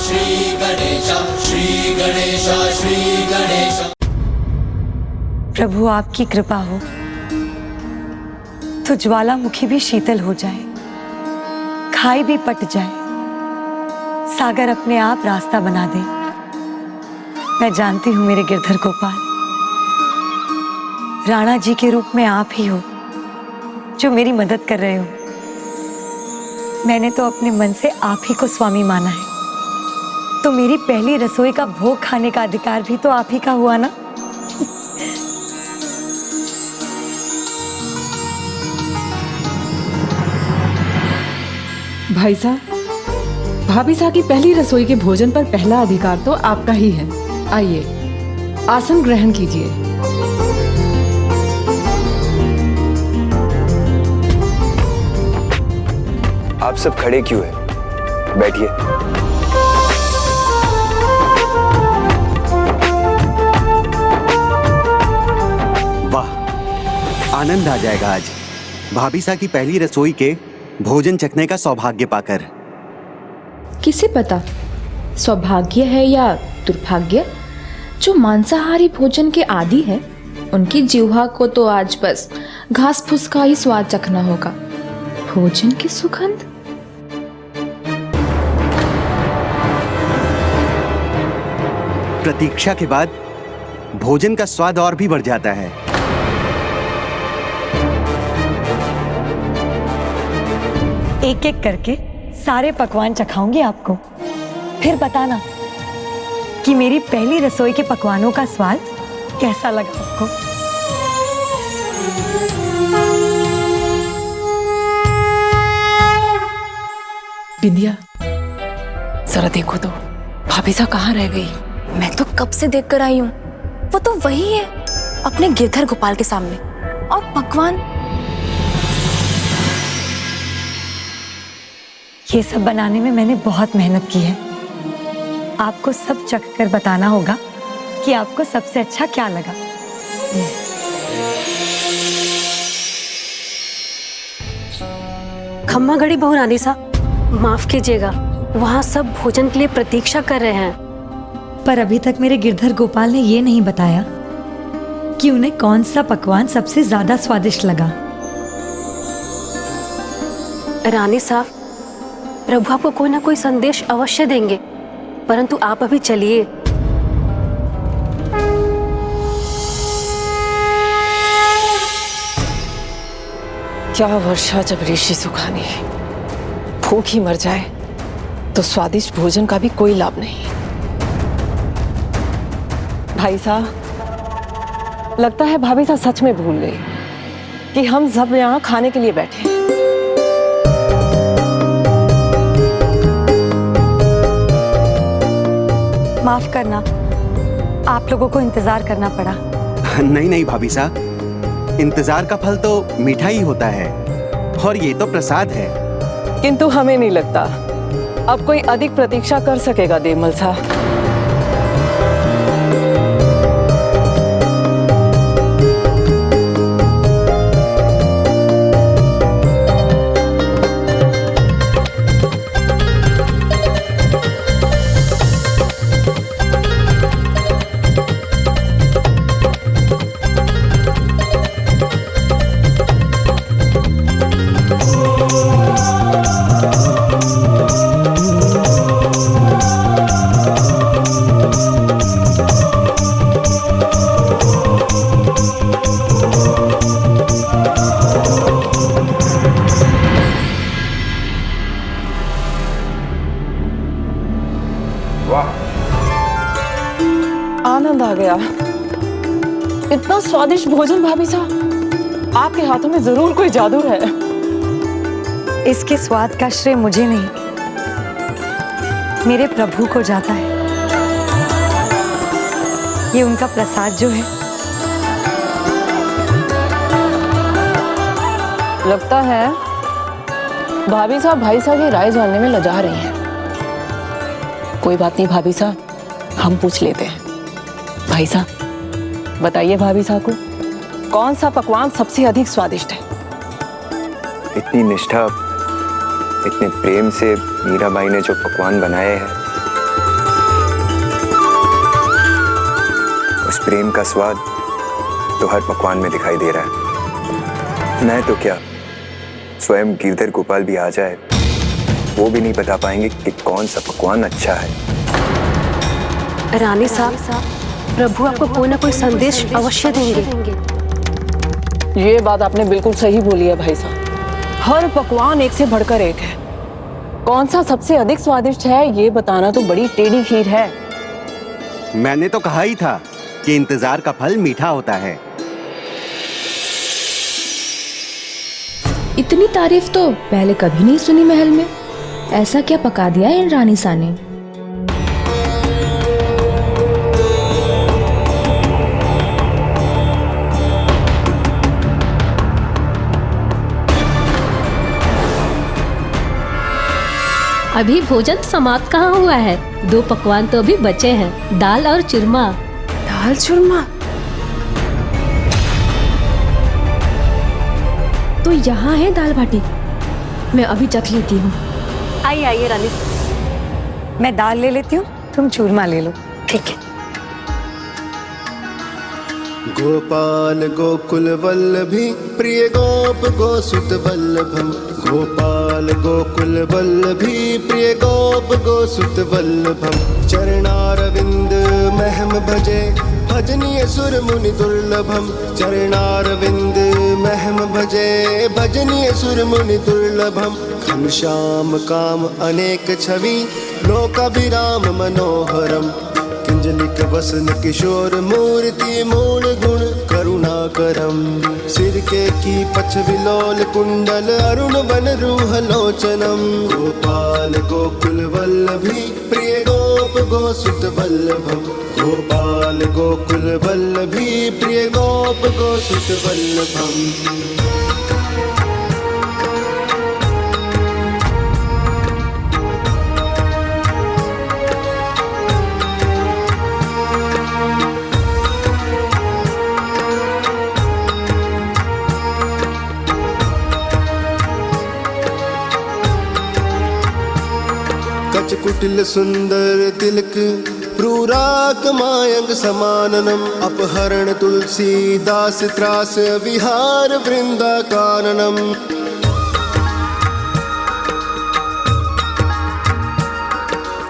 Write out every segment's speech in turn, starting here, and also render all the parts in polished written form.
श्री गणेश, श्री गणेश, श्री गणेश। प्रभु आपकी कृपा हो तो ज्वालामुखी भी शीतल हो जाए, खाई भी पट जाए, सागर अपने आप रास्ता बना दे। मैं जानती हूं मेरे गिरधर गोपाल, राणा जी के रूप में आप ही हो जो मेरी मदद कर रहे हो। मैंने तो अपने मन से आप ही को स्वामी माना है, तो मेरी पहली रसोई का भोग खाने का अधिकार भी तो आप ही का हुआ ना। भाई साहब, भाभी साहब की पहली रसोई के भोजन पर पहला अधिकार तो आपका ही है। आइए, आसन ग्रहण कीजिए। आप सब खड़े क्यों हैं? बैठिए। वाह, आनंद आ जाएगा आज भाभी सा की पहली रसोई के भोजन चखने का सौभाग्य पाकर। किसे पता सौभाग्य है या दुर्भाग्य। जो मांसाहारी भोजन के आदी है उनकी जिह्वा को तो आज बस घास फूस का ही स्वाद चखना होगा, भोजन की सुगंध। प्रतीक्षा के बाद भोजन का स्वाद और भी बढ़ जाता है। एक एक करके सारे पकवान चखाऊंगी आपको, फिर बताना कि मेरी पहली रसोई के पकवानों का स्वाद कैसा लगा आपको। बिंदिया, जरा देखो तो भाभी साहब कहाँ रह गई? मैं तो कब से देख कर आई हूँ, वो तो वही है अपने गिरधर गोपाल के सामने। और पकवान ये सब बनाने में मैंने बहुत मेहनत की है। आपको सब चख कर बताना होगा कि आपको सबसे अच्छा क्या लगा। खम्मा घड़ी बहू रानी सा, माफ कीजिएगा, वहाँ सब भोजन के लिए प्रतीक्षा कर रहे हैं। पर अभी तक मेरे गिरधर गोपाल ने ये नहीं बताया कि उन्हें कौन सा पकवान सबसे ज्यादा स्वादिष्ट लगा। रानी साहब, प्रभु आपको कोई ना कोई संदेश अवश्य देंगे, परंतु आप अभी चलिए। क्या वर्षा जब ऋषि सुखानी भूख ही मर जाए तो स्वादिष्ट भोजन का भी कोई लाभ नहीं। भाई साहब, लगता है भाभी साहब सच में भूल गई कि हम सब यहाँ खाने के लिए बैठे हैं। माफ करना, आप लोगों को इंतजार करना पड़ा। नहीं नहीं भाभी सा, इंतजार का फल तो मीठा ही होता है, और ये तो प्रसाद है। किंतु हमें नहीं लगता अब कोई अधिक प्रतीक्षा कर सकेगा देवमल साहब। आनंद आ गया। इतना स्वादिष्ट भोजन भाभी साहब, आपके हाथों में जरूर कोई जादू है। इसके स्वाद का श्रेय मुझे नहीं, मेरे प्रभु को जाता है। ये उनका प्रसाद जो है। लगता है भाभी साहब भाई साहब की राय जानने में लजा रही हैं। कोई बात नहीं भाभी साहब, हम पूछ लेते हैं। भाई साहब बताइए भाभी साहब को कौन सा पकवान सबसे अधिक स्वादिष्ट है? इतनी निष्ठा, इतने प्रेम से मीराबाई ने जो पकवान बनाए हैं उस प्रेम का स्वाद तो हर पकवान में दिखाई दे रहा है। मैं तो क्या, स्वयं गिरधर गोपाल भी आ जाए वो भी नहीं बता पाएंगे कि कौन सा पकवान अच्छा है। रानी साहब, प्रभु आपको कोई ना कोई संदेश अवश्य देंगे। ये बात आपने बिल्कुल सही बोली है भाई साहब। हर पकवान एक से बढ़कर एक है। कौन सा सबसे अधिक स्वादिष्ट है ये बताना तो बड़ी टेढ़ी खीर है। मैंने तो कहा ही था कि इंतजार का फल मीठा होता है। इतनी तारीफ तो पहले कभी नहीं सुनी महल में। ऐसा क्या पका दिया इन रानी सा ने? अभी भोजन समाप्त कहाँ हुआ है? 2 पकवान तो अभी बचे हैं, दाल और चूरमा। दाल चूरमा? तो यहाँ है दाल बाटी। मैं अभी चख लेती हूँ। आइए आइए रानी साहब। मैं दाल ले लेती हूँ, तुम चूरमा ले लो। ठीक है। गोपाल गोकुल वल्लभी प्रिय गोप गोसुत वल्लभम। गोपाल गोकुल वल्लभी प्रिय गोप गोसुत वल्लभम। चरणारविंद महम भजे भजनीय सुर मुनि दुर्लभम। चरणारविंद महम भजे भजनीय सुर मुनि दुर्लभम। घनश्याम काम अनेक छवि लोकाभिराम मनोहरम। किंजलिक वसन किशोर मूर्ति मूल गुण करुणाकरम। सिर के की पछ विलोल कुंडल अरुण वन रूह लोचनम। गोपाल गोकुल वल्लभी प्रिय गोप गोसुत वल्लभम। गोपाल गोकुल वल्लभी प्रिय गोप गोसुत वल्लभम। कुटिल सुंदर तिलक प्रूराक मायंग समाननम। अपहरण तुलसी दास त्रास विहार वृंदा काननम।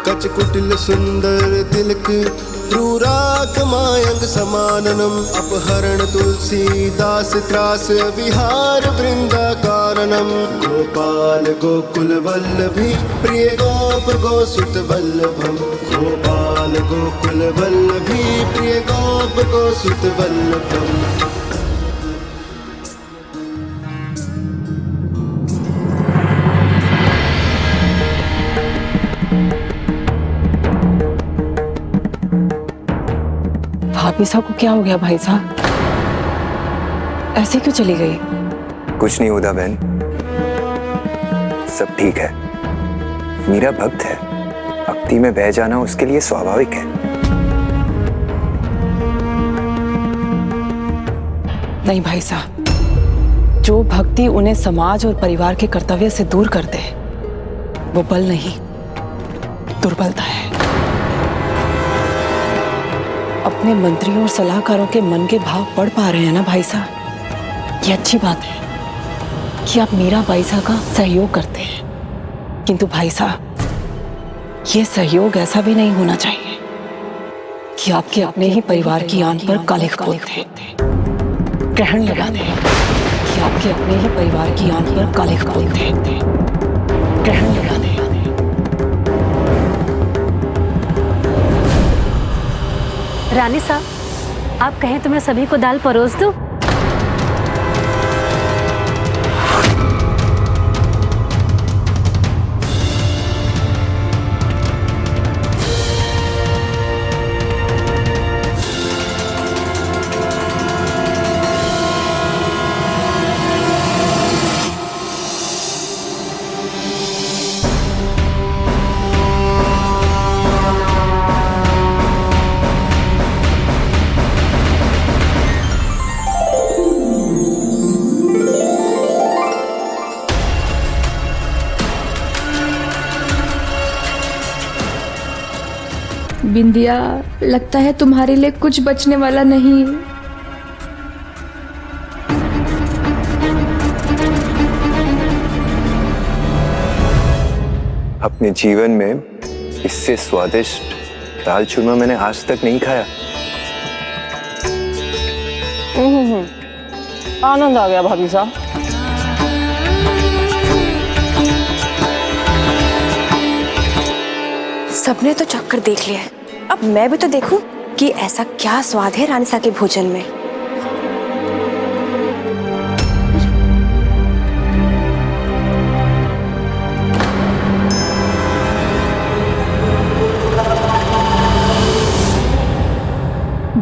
कच कुटिल सुंदर तिलक प्रूराक मायंग समाननम। अपहरण तुलसी दास त्रास विहार वृंदा काननम। गोपाल गोकुल वल्लभी प्रिय गोप गोसुत वल्लभम। गोपाल गोकुल वल्लभी प्रिय गोप गोसुत वल्लभम। भाभी साहब को क्या हो गया भाई साहब? ऐसे क्यों चली गई? कुछ नहीं होता बहन, सब ठीक है। मीरा भक्त है, भक्ति में बह जाना उसके लिए स्वाभाविक है। नहीं भाई साहब, जो भक्ति उन्हें समाज और परिवार के कर्तव्य से दूर कर दे वो बल नहीं, दुर्बलता है। अपने मंत्रियों और सलाहकारों के मन के भाव पढ़ पा रहे हैं ना भाई साहब। ये अच्छी बात है कि आप मीरा बाई साहब का सहयोग करते हैं, किंतु भाई साहब ये सहयोग ऐसा भी नहीं होना चाहिए कि आपके अपने ही परिवार की आंख पर कालिख पोतते, ग्रहण लगा दें कि आपके अपने ही परिवार की आंख पर कालिख पोतते, ग्रहण लगा दें। रानी साहब, आप कहें तो मैं सभी को दाल परोस दूं? बिंदिया, लगता है तुम्हारे लिए कुछ बचने वाला नहीं। अपने जीवन में इससे स्वादिष्ट दाल चूरमा मैंने आज तक नहीं खाया। आनंद आ गया भाभी साहब। सबने तो चक्कर देख लिया है, अब मैं भी तो देखूं कि ऐसा क्या स्वाद है रानी सा के भोजन में।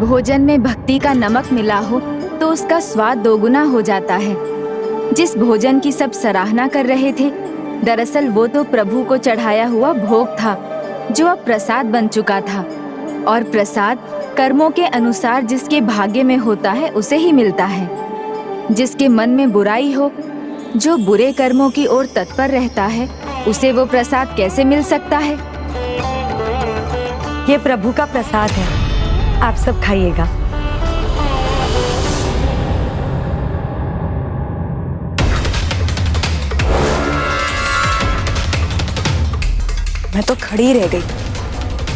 भोजन में भक्ति का नमक मिला हो तो उसका स्वाद दोगुना हो जाता है। जिस भोजन की सब सराहना कर रहे थे, दरअसल वो तो प्रभु को चढ़ाया हुआ भोग था, जो अब प्रसाद बन चुका था। और प्रसाद कर्मों के अनुसार जिसके भाग्य में होता है उसे ही मिलता है। जिसके मन में बुराई हो, जो बुरे कर्मों की ओर तत्पर रहता है, उसे वो प्रसाद कैसे मिल सकता है? ये प्रभु का प्रसाद है, आप सब खाइएगा। मैं तो खड़ी रह गई,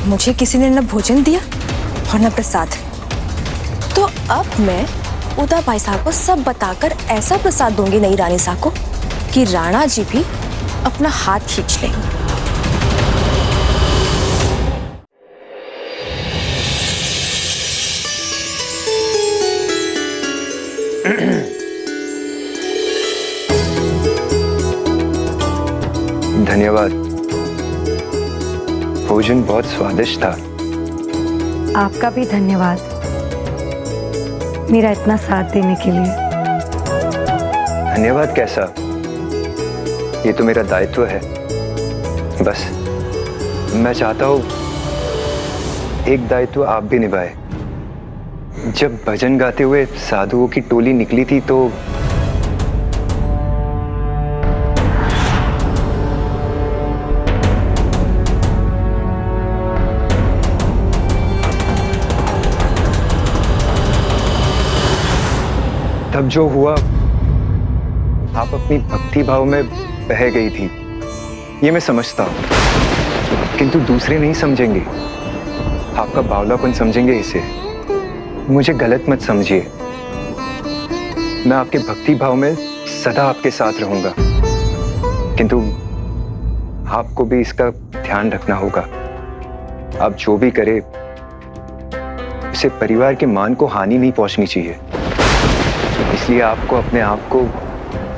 मुझे किसी ने न भोजन दिया और न प्रसाद। तो अब मैं उदाबाई साहब को सब बताकर ऐसा प्रसाद दूंगी नई रानी साहब को कि राणा जी भी अपना हाथ खींच लें। धन्यवाद, भोजन बहुत स्वादिष्ट था। आपका भी धन्यवाद मेरा इतना साथ देने के लिए। धन्यवाद कैसा, ये तो मेरा दायित्व है। बस मैं चाहता हूं एक दायित्व आप भी निभाए। जब भजन गाते हुए साधुओं की टोली निकली थी तो तब जो हुआ, आप अपनी भक्ति भाव में बह गई थी, ये मैं समझता हूं, किंतु दूसरे नहीं समझेंगे। आपका बावलापन समझेंगे इसे। मुझे गलत मत समझिए, मैं आपके भक्ति भाव में सदा आपके साथ रहूंगा, किंतु आपको भी इसका ध्यान रखना होगा। आप जो भी करे, उसे परिवार के मान को हानि नहीं पहुंचनी चाहिए। इसलिए आपको अपने आप को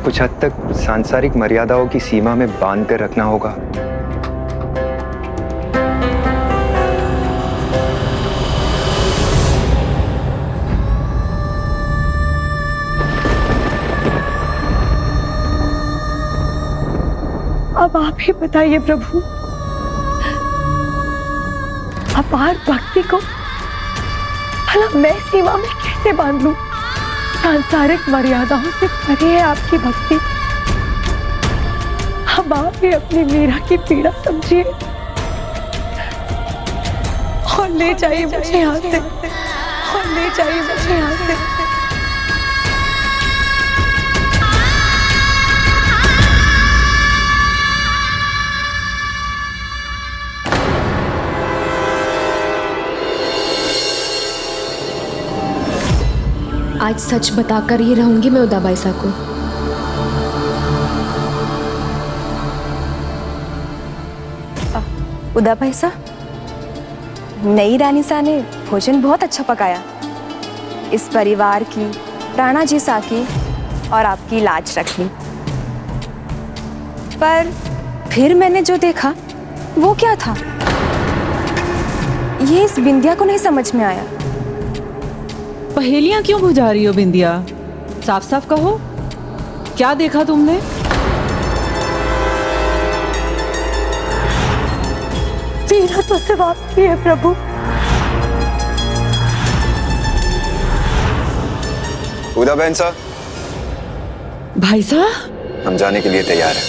कुछ हद तक सांसारिक मर्यादाओं की सीमा में बांध कर रखना होगा। अब आप ही बताइए प्रभु, अपार भक्ति को भला मैं सीमा में कैसे बांध लूं? सांसारिक मर्यादाओं से परे है आपकी भक्ति। अब आप ही अपनी मीरा की पीड़ा समझिए और ले जाइए मुझे यहाँ से, और ले जाइए मुझे यहाँ से। आज सच बताकर ही रहूंगी मैं उदाबाई सा को। उदाबाई सा, नई रानी सा ने भोजन बहुत अच्छा पकाया। इस परिवार की, राणा जी सा की और आपकी लाज रख ली। पर फिर मैंने जो देखा वो क्या था, ये इस बिंदिया को नहीं समझ में आया। पहेलियां क्यों बुझा रही हो बिंदिया? साफ साफ कहो, क्या देखा तुमने? पीड़ा तो सिर्फ आपकी है प्रभु। उदा बहन साहब, भाई साहब, हम जाने के लिए तैयार हैं।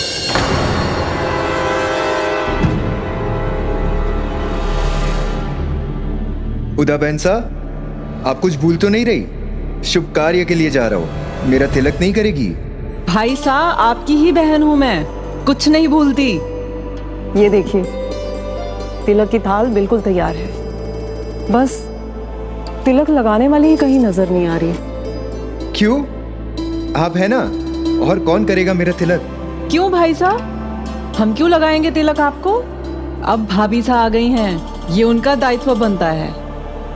उदा बहन साहब, आप कुछ भूल तो नहीं रही? शुभ कार्य के लिए जा रहा हूँ, मेरा तिलक नहीं करेगी? भाई साहब, आपकी ही बहन हूँ मैं, कुछ नहीं भूलती। ये देखिए, तिलक की थाल बिल्कुल तैयार है, बस तिलक लगाने वाली ही कहीं नजर नहीं आ रही। क्यों? आप है ना, और कौन करेगा मेरा तिलक? क्यों भाई साहब, हम क्यों लगाएंगे तिलक आपको? अब भाभी साहब आ गई हैं, ये उनका दायित्व बनता है,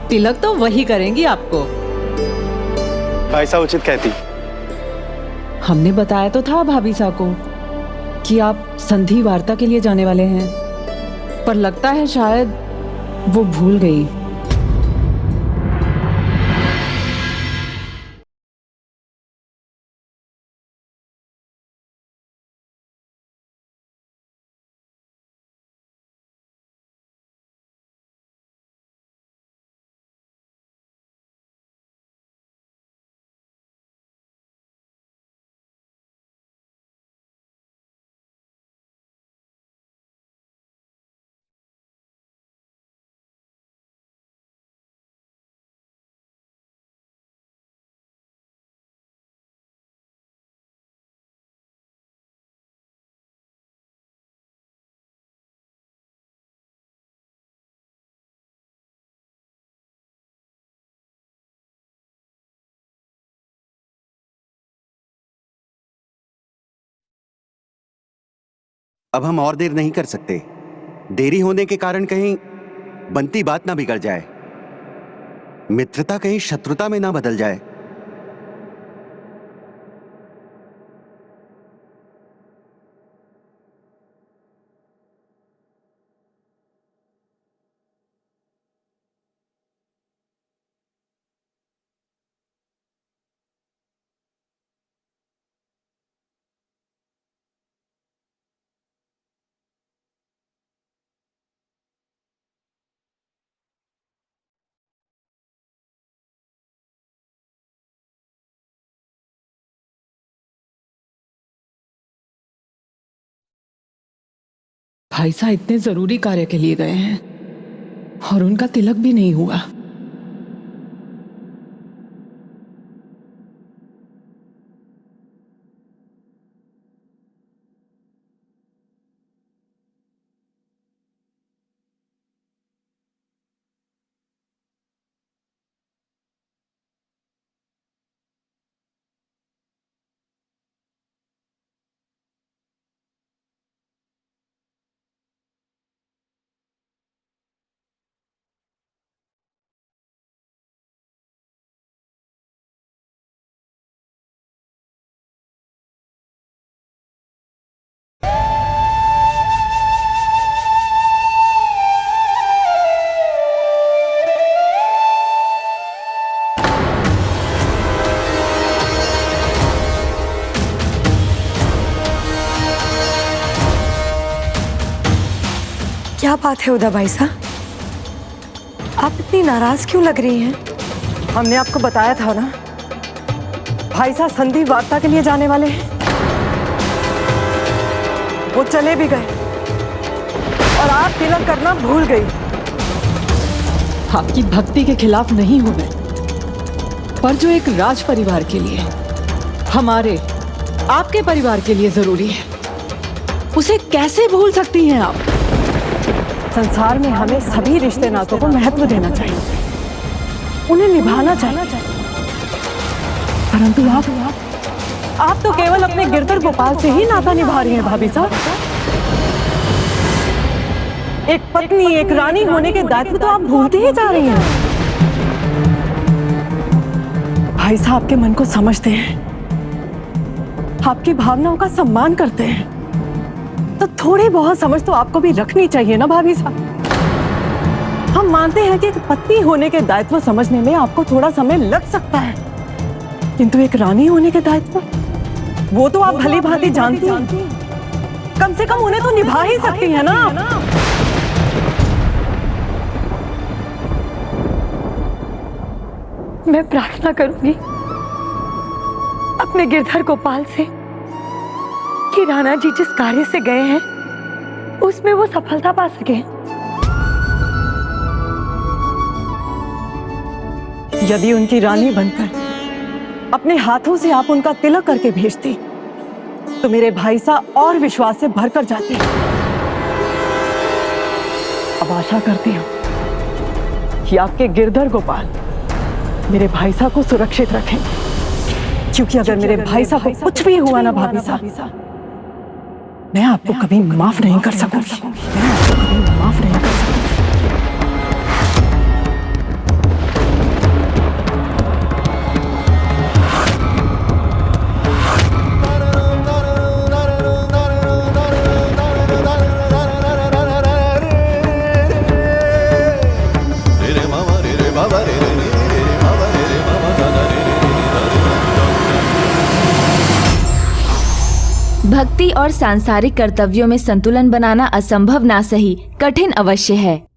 तिलक तो वही करेंगी आपको। भाई साहब उचित कहती। हमने बताया तो था भाभी साहब को कि आप संधि वार्ता के लिए जाने वाले हैं, पर लगता है शायद वो भूल गई। अब हम और देर नहीं कर सकते, देरी होने के कारण कहीं बनती बात ना बिगड़ जाए, मित्रता कहीं शत्रुता में ना बदल जाए। भाई साहब इतने जरूरी कार्य के लिए गए हैं और उनका तिलक भी नहीं हुआ। क्या बात है उदा भाई साहब, आप इतनी नाराज क्यों लग रही हैं? हमने आपको बताया था ना, भाई साहब संधि वार्ता के लिए जाने वाले हैं। वो चले भी गए और आप तिलक करना भूल गई। आपकी भक्ति के खिलाफ नहीं हूं मैं, पर जो एक राज परिवार के लिए, हमारे आपके परिवार के लिए जरूरी है, उसे कैसे भूल सकती हैं आप? संसार में हमें सभी रिश्ते नातों को महत्व देना चाहिए, उन्हें निभाना चाहिए, परंतु आप तो केवल अपने गिरधर गोपाल से ही नाता निभा रही हैं भाभी साहब। एक पत्नी, एक रानी होने के दायित्व तो आप भूलती ही जा रही हैं। भाई साहब आपके मन को समझते हैं, आपकी भावनाओं का सम्मान करते हैं, तो थोड़ी बहुत समझ तो आपको भी रखनी चाहिए ना भाभी साहब। हम मानते हैं कि एक पत्नी होने के दायित्व समझने में आपको थोड़ा समय लग सकता है, किंतु एक रानी होने के दायित्व वो तो आप भली भांति जानती हैं। कम से कम उन्हें तो निभा ही सकती है ना। मैं प्रार्थना करूंगी अपने गिरधर गोपाल से कि राणा जी जिस कार्य से गए हैं उसमें वो सफलता पा सके। यदि उनकी रानी बनकर अपने हाथों से आप उनका तिलक करके भेजती तो मेरे भाई साहब और विश्वास से भरकर जाते। अब आशा करती हूँ कि आपके गिरधर गोपाल मेरे भाई साहब को सुरक्षित रखेंगे, क्योंकि अगर मेरे भाई साहब को कुछ भी हुआ ना भाभी साहब, मैं आपको कभी माफ नहीं कर सकूंगी। मैं आपको कभी माफ नहीं कर सकूंगी। भक्ति और सांसारिक कर्तव्यों में संतुलन बनाना असंभव ना सही, कठिन अवश्य है।